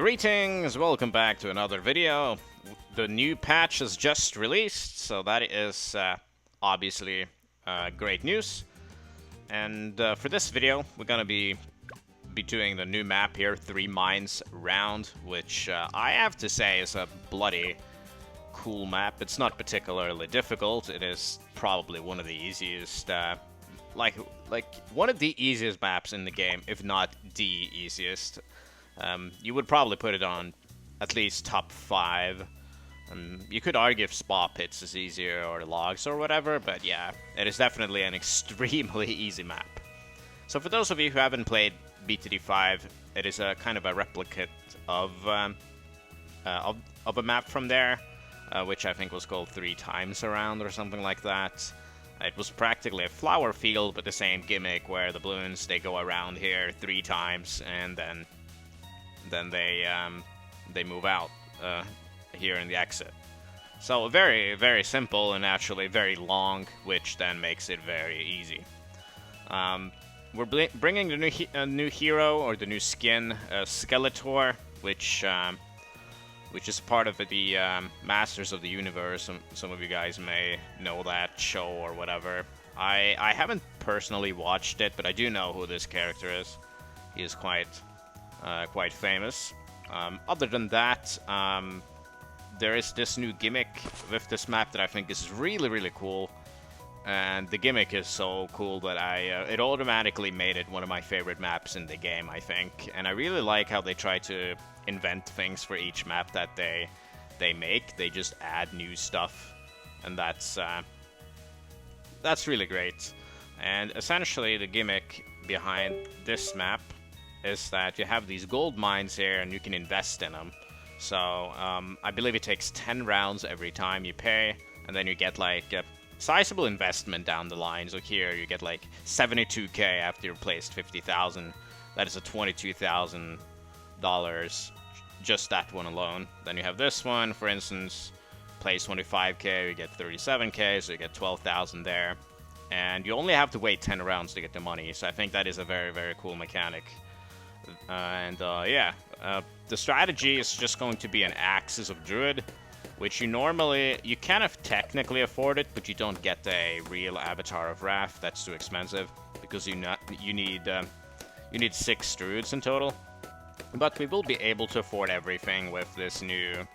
Greetings, welcome back to another video. The new patch is just released, so that is obviously great news. And for this video, we're gonna be doing the new map here, 3 Mines Round, which I have to say is a bloody cool map. It's not particularly difficult. It is probably one of the easiest, like one of the easiest maps in the game, if not the easiest. You would probably put it on at least top 5. You could argue if spa pits is easier or logs or whatever, but yeah, it is definitely an extremely easy map. So for those of you who haven't played BTD5, it is a kind of a replicate of a map from there, which I think was called 3 Times Around or something like that. It was practically a flower field, but the same gimmick where the Bloons, they go around here 3 times and then they move out here in the exit. So very, very simple and actually very long, which then makes it very easy. We're bringing the new hero, or the new skin, Skeletor, which is part of the Masters of the Universe. Some of you guys may know that show or whatever. I haven't personally watched it, but I do know who this character is. He is quite famous. Other than that, there is this new gimmick with this map that I think is really, really cool. And the gimmick is so cool that it automatically made it one of my favorite maps in the game, I think. And I really like how they try to invent things for each map that they make. They just add new stuff, and that's really great. And essentially, the gimmick behind this map is that you have these gold mines here, and you can invest in them. So I believe it takes 10 rounds every time you pay, and then you get like a sizable investment down the line. So here you get like 72k after you placed 50,000. That is a $22,000, just that one alone. Then you have this one, for instance, place 25k, you get 37k, so you get 12,000 there. And you only have to wait 10 rounds to get the money, so I think that is a very, very cool mechanic. The strategy is just going to be an Axis of Druid, which you kind of technically afford it, but you don't get a real Avatar of Wrath. That's too expensive, because you need 6 Druids in total. But we will be able to afford everything with this new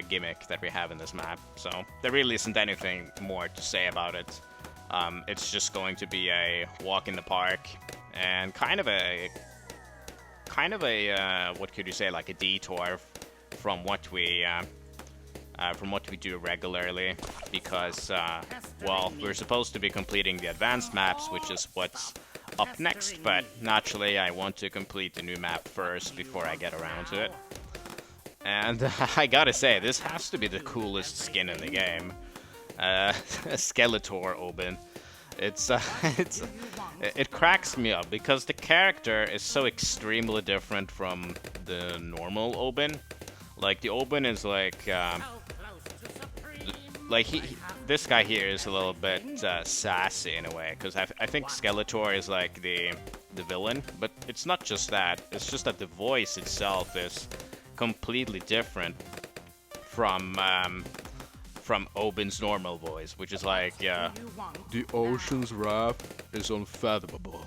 gimmick that we have in this map. So there really isn't anything more to say about it. It's just going to be a walk in the park, and kind of a what could you say, like a detour from what we do regularly, because well, we're supposed to be completing the advanced maps, which is what's up next, but naturally I want to complete the new map first before I get around to it. And I gotta say, this has to be the coolest skin in the game. Skeletor Obyn. It cracks me up because the character is so extremely different from the normal Obyn. Like, the Obyn is this guy here is a little bit sassy in a way, because I think Skeletor is like the villain, but it's not just that. It's just that the voice itself is completely different from Obyn's normal voice, which is like, yeah, the ocean's wrath is unfathomable.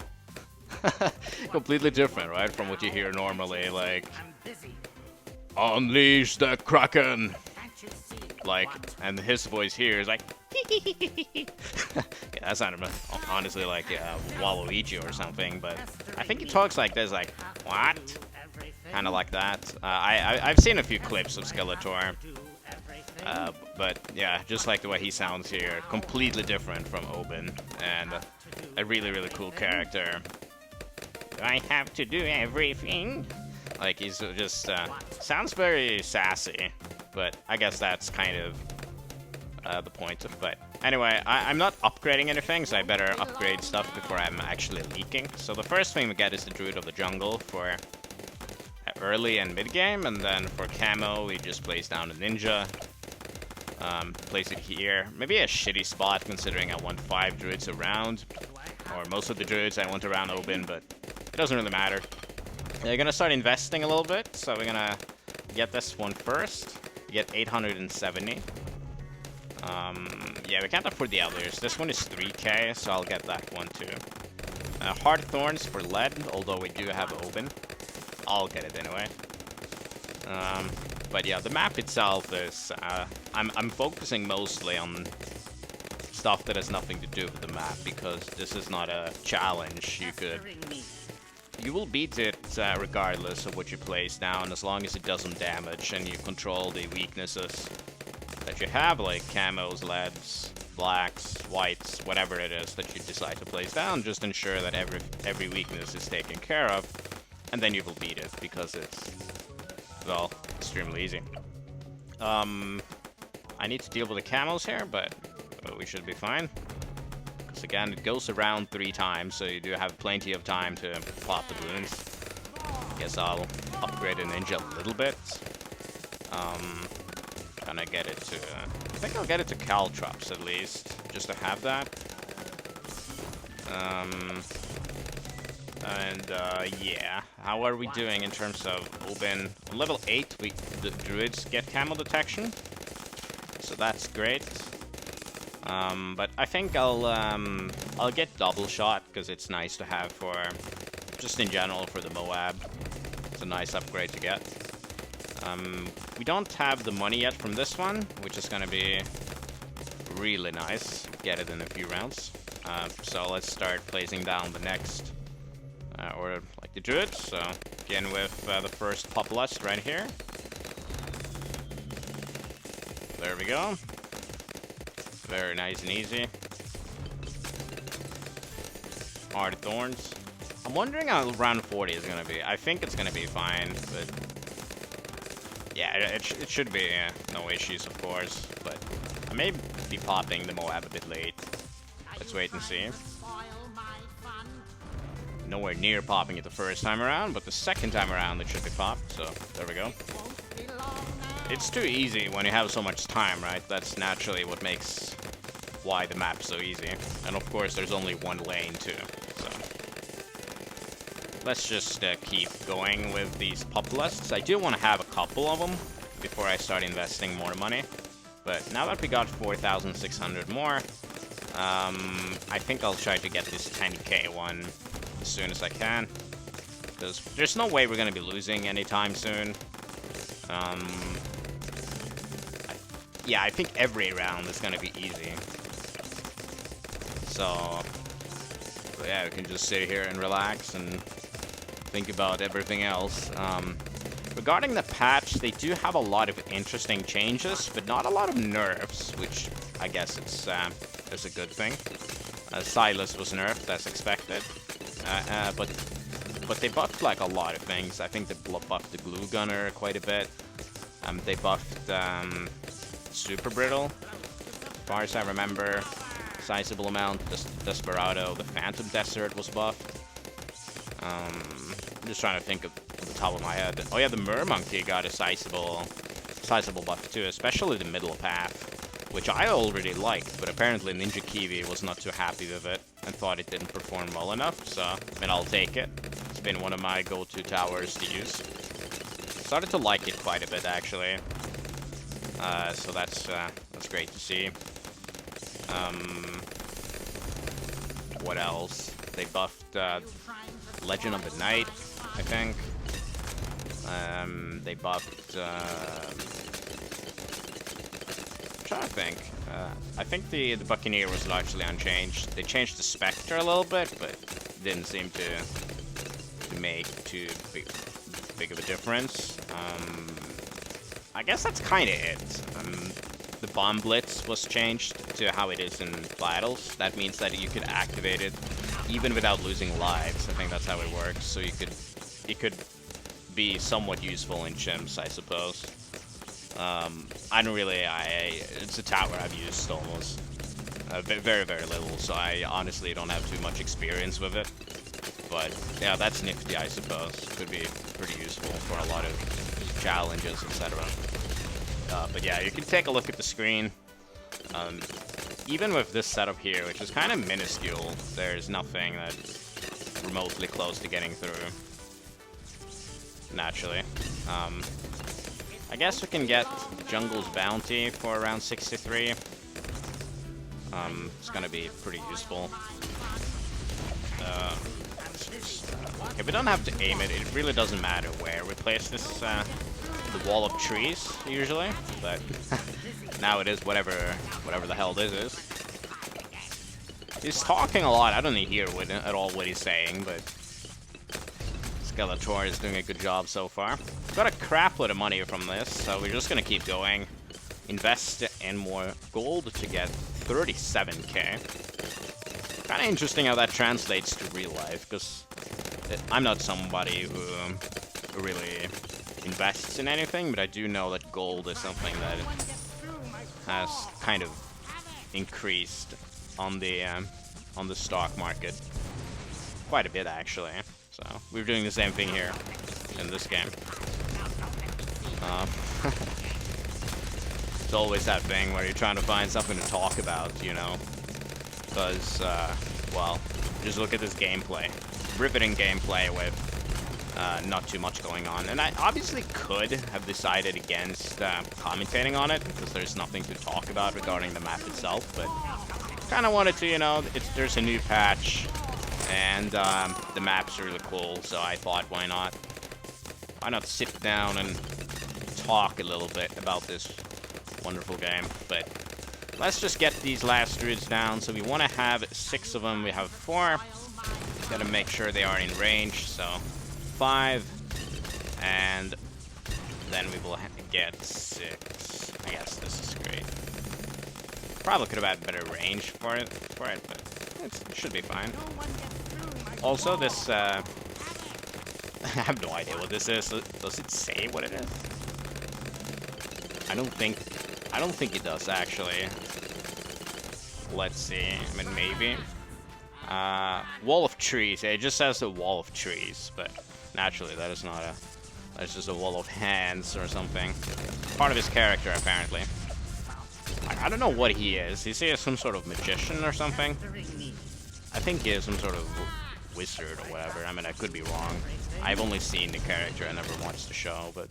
Completely different, right, from what you hear normally, like, unleash the Kraken! Like, and his voice here is like, yeah, that sounded honestly like Waluigi or something, but I think he talks like this, like, what? Kind of like that. I've seen a few clips of Skeletor. But yeah, just like the way he sounds here, completely different from Obyn, and a really, really cool character. I have to do everything. Like, he's just sounds very sassy, but I guess that's kind of the point of. But anyway, I'm not upgrading anything, so I better upgrade stuff before I'm actually leaking. So the first thing we get is the Druid of the Jungle for early and mid game, and then for camo we just place down a ninja. Place it here. Maybe a shitty spot considering I want 5 druids around. Or most of the druids I want around Obyn, but it doesn't really matter. They're gonna start investing a little bit, so we're gonna get this one first. Get 870. Yeah, we can't afford the others. This one is 3k, so I'll get that one too. Hard thorns for lead, although we do have Obyn. I'll get it anyway. But yeah, the map itself is... I'm focusing mostly on stuff that has nothing to do with the map, because this is not a challenge. You will beat it regardless of what you place down, as long as it does some damage and you control the weaknesses that you have, like camos, leads, blacks, whites, whatever it is that you decide to place down. Just ensure that every weakness is taken care of, and then you will beat it, because it's, well, extremely easy. I need to deal with the camos here, but we should be fine. Because again, it goes around 3 times, so you do have plenty of time to pop the Bloons. Guess I'll upgrade a ninja a little bit. Gonna get it to... I think I'll get it to Caltrops at least, just to have that. Yeah. How are we doing in terms of Obyn? On level 8, the Druids get camo detection, so that's great. But I think I'll get double shot, because it's nice to have for, just in general, for the Moab. It's a nice upgrade to get. We don't have the money yet from this one, which is gonna be really nice. Get it in a few rounds. So let's start placing down the next, or like the Druid. So begin with the first Populist right here. There we go. Very nice and easy. Hard thorns. I'm wondering how round 40 is gonna be. I think it's gonna be fine, but yeah, it should be no issues, of course. But I may be popping the Moab a bit late. Let's wait and see. Nowhere near popping it the first time around, but the second time around it should be popped. So there we go. It's too easy when you have so much time, right? That's naturally what makes why the map's so easy. And of course, there's only one lane too. So let's just keep going with these Populists. I do want to have a couple of them before I start investing more money. But now that we got 4,600 more, I think I'll try to get this 10k one as soon as I can. Because there's no way we're going to be losing anytime soon. Yeah, I think every round is going to be easy. So yeah, we can just sit here and relax and think about everything else. Regarding the patch, they do have a lot of interesting changes, but not a lot of nerfs, which I guess it's a good thing. Silas was nerfed as expected, but they buffed like a lot of things. I think they buffed the glue gunner quite a bit. They buffed Super Brittle, as far as I remember. Sizable amount. Desperado, the Phantom Desert was buffed. I'm just trying to think of the top of my head. Oh yeah, the Mermonkey got a sizable buff too, especially the middle path, which I already liked, but apparently Ninja Kiwi was not too happy with it and thought it didn't perform well enough, so I mean, I'll take it. It's been one of my go-to towers to use. Started to like it quite a bit actually. So that's great to see. What else? They buffed Legend of the Night, I think. They buffed... I'm trying to think. I think the Buccaneer was largely unchanged. They changed the Spectre a little bit, but didn't seem to make too big of a difference. I guess that's kind of it. The Bomb Blitz was changed to how it is in battles. That means that you could activate it even without losing lives. I think that's how it works. So it could be somewhat useful in Chimps, I suppose. I don't really. It's a tower I've used almost very, very little, so I honestly don't have too much experience with it. But yeah, that's nifty, I suppose. Could be pretty useful for a lot of challenges, etc. But yeah, you can take a look at the screen. Even with this setup here, which is kind of minuscule, there's nothing that's remotely close to getting through. naturally. I guess we can get Jungle's Bounty for around 63. It's gonna be pretty useful. Okay, we don't have to aim it. It really doesn't matter where we place this, the wall of trees, usually. But now it is whatever the hell this is. He's talking a lot. I don't hear at all what he's saying, but Skeletor is doing a good job so far. Got a crap load of money from this, so we're just gonna keep going. Invest in more gold to get 37k. Kind of interesting how that translates to real life, because I'm not somebody who really invests in anything, but I do know that gold is something that has kind of increased on the stock market quite a bit, actually. So we're doing the same thing here in this game. It's always that thing where you're trying to find something to talk about, you know, because well, just look at this gameplay. Riveting gameplay with not too much going on. And I obviously could have decided against commentating on it, because there's nothing to talk about regarding the map itself, but kind of wanted to, you know, there's a new patch, and the map's really cool, so I thought, why not sit down and talk a little bit about this wonderful game. But let's just get these last druids down. So we want to have 6 of them. We have 4. Gotta make sure they are in range. So 5, and then we will get 6. I guess this is great. Probably could have had better range for it, but it should be fine. Also, this I have no idea what this is. Does it say what it is? I don't think it does, actually. Let's see. I mean, maybe. Wall of trees. It just says a wall of trees, but naturally that is not a... That's just a wall of hands or something. Part of his character, apparently. I don't know what he is. Is he some sort of magician or something? I think he is some sort of wizard or whatever. I mean, I could be wrong. I've only seen the character. I never watched the show, but...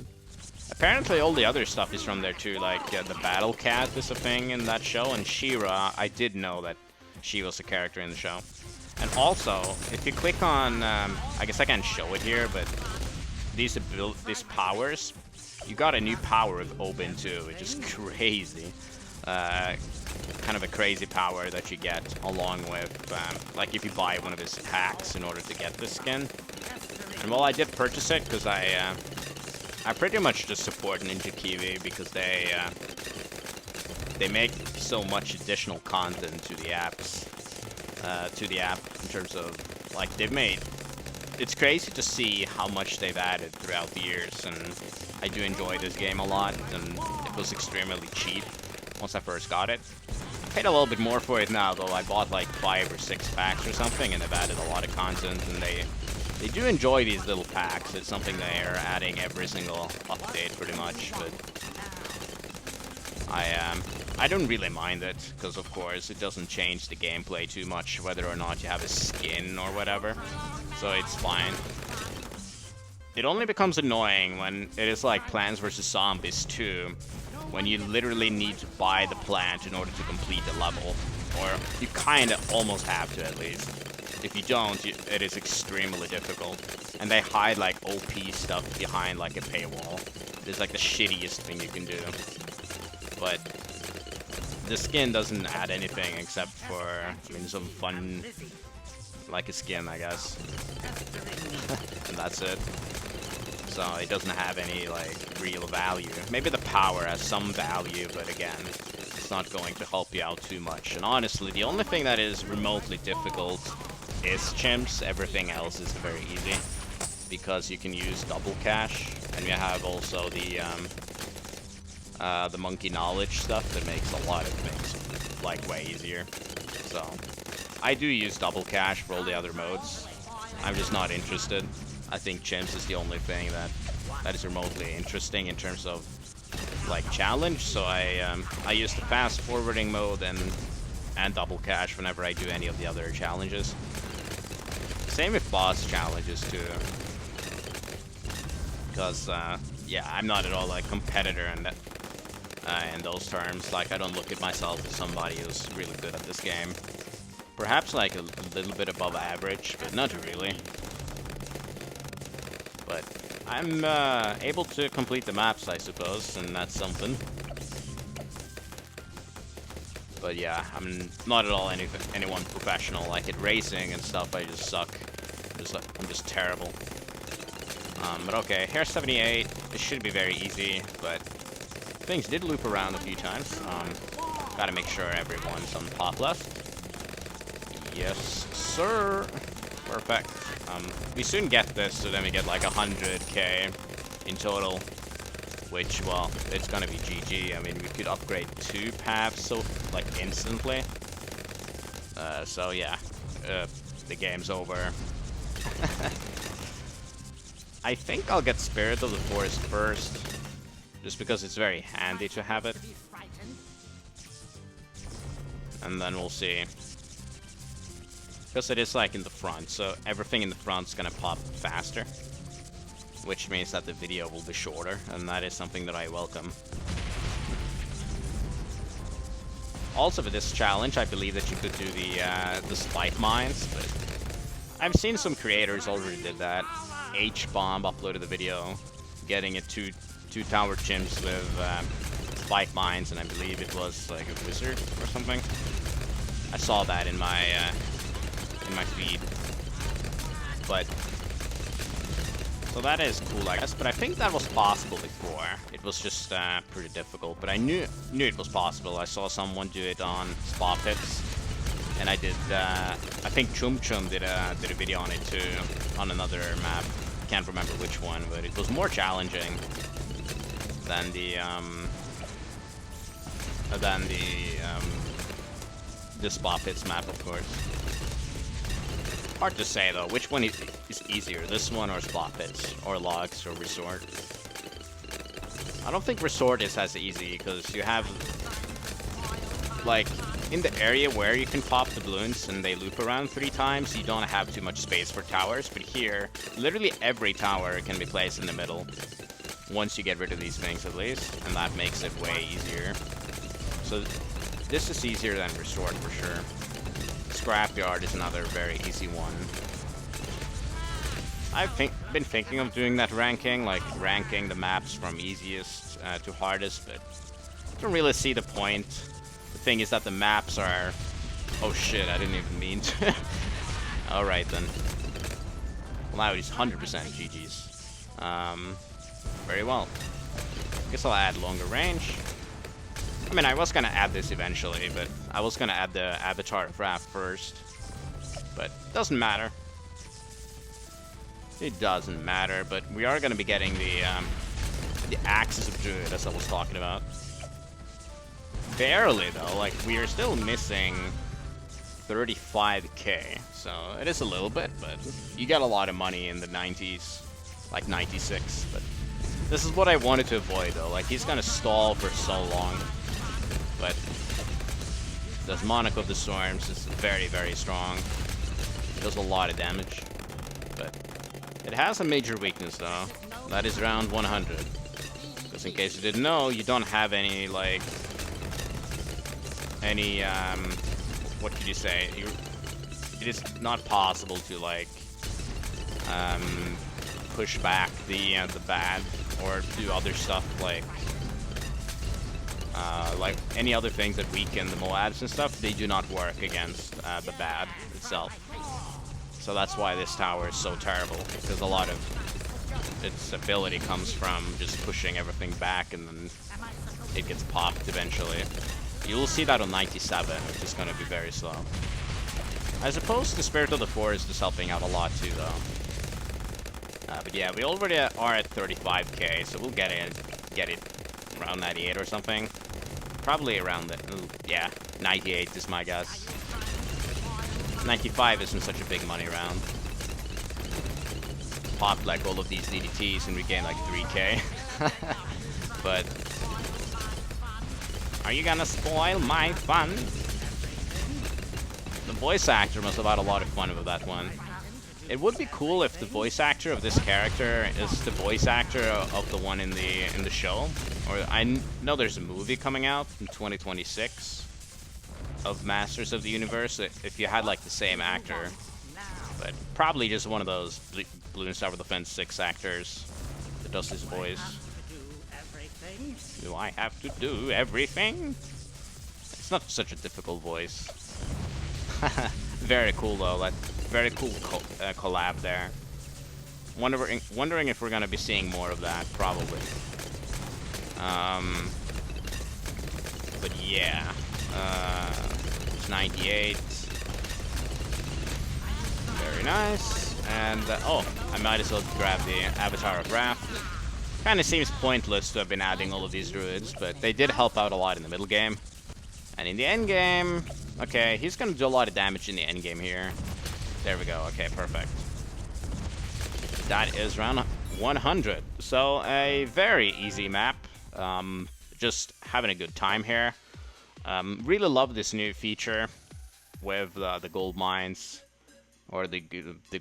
Apparently all the other stuff is from there too, like the Battle Cat is a thing in that show, and She-Ra, I did know that she was a character in the show. And also, if you click on, I guess I can't show it here, but these powers, you got a new power with Obyn too, which is crazy. Kind of a crazy power that you get along with, like if you buy one of his hacks in order to get this skin. And well, I did purchase it because I pretty much just support Ninja Kiwi because they make so much additional content to the apps, in terms of, like, they've made, it's crazy to see how much they've added throughout the years, and I do enjoy this game a lot, and it was extremely cheap once I first got it. I paid a little bit more for it now, though. I bought like 5 or 6 packs or something, and they've added a lot of content, and they do enjoy these little packs. It's something they are adding every single update, pretty much, but I don't really mind it, because of course it doesn't change the gameplay too much, whether or not you have a skin or whatever, so it's fine. It only becomes annoying when it is like Plants vs. Zombies 2, when you literally need to buy the plant in order to complete the level, or you kinda almost have to, at least. If you don't, it is extremely difficult. And they hide like OP stuff behind like a paywall. It is like the shittiest thing you can do. But the skin doesn't add anything except for, I mean, some fun, like a skin, I guess. And that's it. So it doesn't have any like real value. Maybe the power has some value, but again, it's not going to help you out too much. And honestly, the only thing that is remotely difficult is Chimps. Everything else is very easy because you can use double cash, and you have also the monkey knowledge stuff that makes a lot of things like way easier. So I do use double cash for all the other modes. I'm just not interested. I think Chimps is the only thing that is remotely interesting in terms of like challenge. So I use the fast forwarding mode and double cash whenever I do any of the other challenges. Same with boss challenges too. because yeah, I'm not at all a competitor in those terms. Like, I don't look at myself as somebody who's really good at this game. Perhaps like a little bit above average, but not really. But I'm able to complete the maps, I suppose, and that's something. But yeah, I'm not at all anyone professional. Like at racing and stuff, I just suck. I'm just terrible. But okay, Hair 78. This should be very easy, but things did loop around a few times. Gotta make sure everyone's on top left. Yes, sir. Perfect. We soon get this, so then we get like 100k in total. Which, well, it's gonna be GG. I mean, we could upgrade 2 paths so like instantly. So yeah, the game's over. I think I'll get Spirit of the Forest first, just because it's very handy to have it. And then we'll see. Because it is like in the front, so everything in the front's gonna pop faster. Which means that the video will be shorter, and that is something that I welcome. Also for this challenge, I believe that you could do the spike mines, but I've seen some creators already did that. H-Bomb uploaded the video, getting it two tower chimps with spike mines, and I believe it was like a wizard or something. I saw that in my feed. But so that is cool, I guess. But I think that was possible before. It was just pretty difficult. But I knew it was possible. I saw someone do it on spa pits, and I did. I think Chum did a video on it too, on another map. I can't remember which one, but it was more challenging than the spa pits map, of course. Hard to say though, which one is easier, this one or spa pits, or logs, or resort. I don't think resort is as easy, because you have, like, in the area where you can pop the balloons and they loop around 3 times, you don't have too much space for towers, but here, literally every tower can be placed in the middle, once you get rid of these things at least, and that makes it way easier. So this is easier than resort for sure. Scrapyard is another very easy one. I've been thinking of doing that ranking, like ranking the maps from easiest to hardest, but I don't really see the point. The thing is that the maps are... Oh shit, I didn't even mean to. Alright then. Well, now it is 100% GG's. Very well. Guess I'll add longer range. I mean, I was gonna add this eventually, but I was gonna add the Avatar of Wrath first. But it doesn't matter. It doesn't matter, but we are gonna be getting the Axis of Druid, as I was talking about. Barely, though. Like, we are still missing 35k. So, it is a little bit, but you get a lot of money in the 90s. Like 96, but this is what I wanted to avoid, though. Like, he's gonna stall for so long. But the Monarch of the Storms is very, very strong. Does a lot of damage. But it has a major weakness, though. That is round 100. Because in case you didn't know, you don't have any, like... what could you say? It is not possible to, like... push back the bad, or do other stuff like any other things that weaken the Moabs and stuff. They do not work against the bad itself. So that's why this tower is so terrible, because a lot of its ability comes from just pushing everything back, and then it gets popped eventually. You will see that on 97, which is going to be very slow. I suppose the Spirit of the Forest is helping out a lot too, though. But yeah, we already are at 35k, so we'll get it around 98 or something. Probably around the, yeah, 98 is my guess. 95 isn't such a big money round. Pop like all of these DDTs and we gain like 3k. But are you gonna spoil my fun? The voice actor must have had a lot of fun with that one. It would be cool if the voice actor of this character is the voice actor of the one in the show. Or I know there's a movie coming out in 2026 of Masters of the Universe. If you had like the same actor, but probably just one of those Bloons Over the Fence 6 actors that does his voice. Do I have to do everything? It's not such a difficult voice. Very cool though. Like very cool collab there. Wondering if we're gonna be seeing more of that. Probably. But yeah. It's 98. Very nice. And oh, I might as well grab the Avatar of Wrath. Kind of seems pointless to have been adding all of these druids, but they did help out a lot in the middle game. And in the end game, okay, he's gonna do a lot of damage in the end game here. There we go. Okay, perfect. That is round 100. So a very easy map. Just having a good time here. Really love this new feature with the gold mines, or the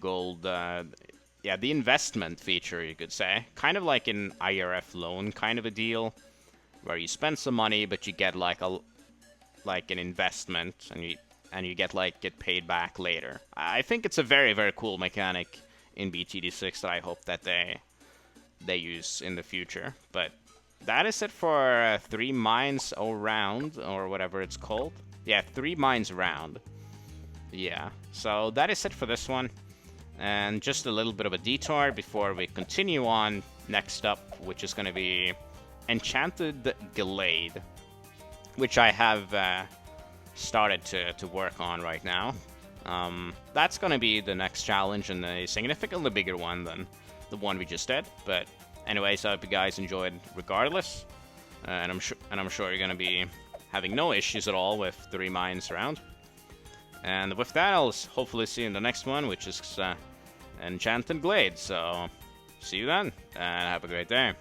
gold. Yeah, the investment feature, you could say. Kind of like an IRF loan kind of a deal, where you spend some money, but you get like an investment, and you get paid back later. I think it's a very, very cool mechanic in BTD6 that I hope that they use in the future. But that is it for 3 mines around, or whatever it's called. Yeah, 3 mines around. Yeah, so that is it for this one. And just a little bit of a detour before we continue on next up, which is going to be Enchanted Glade, which I have started to work on right now. That's going to be the next challenge, and a significantly bigger one than the one we just did. But anyways, I hope you guys enjoyed regardless, and I'm sure you're going to be having no issues at all with 3 mines around. And with that, I'll hopefully see you in the next one, which is Enchanted Glade. So, see you then, and have a great day.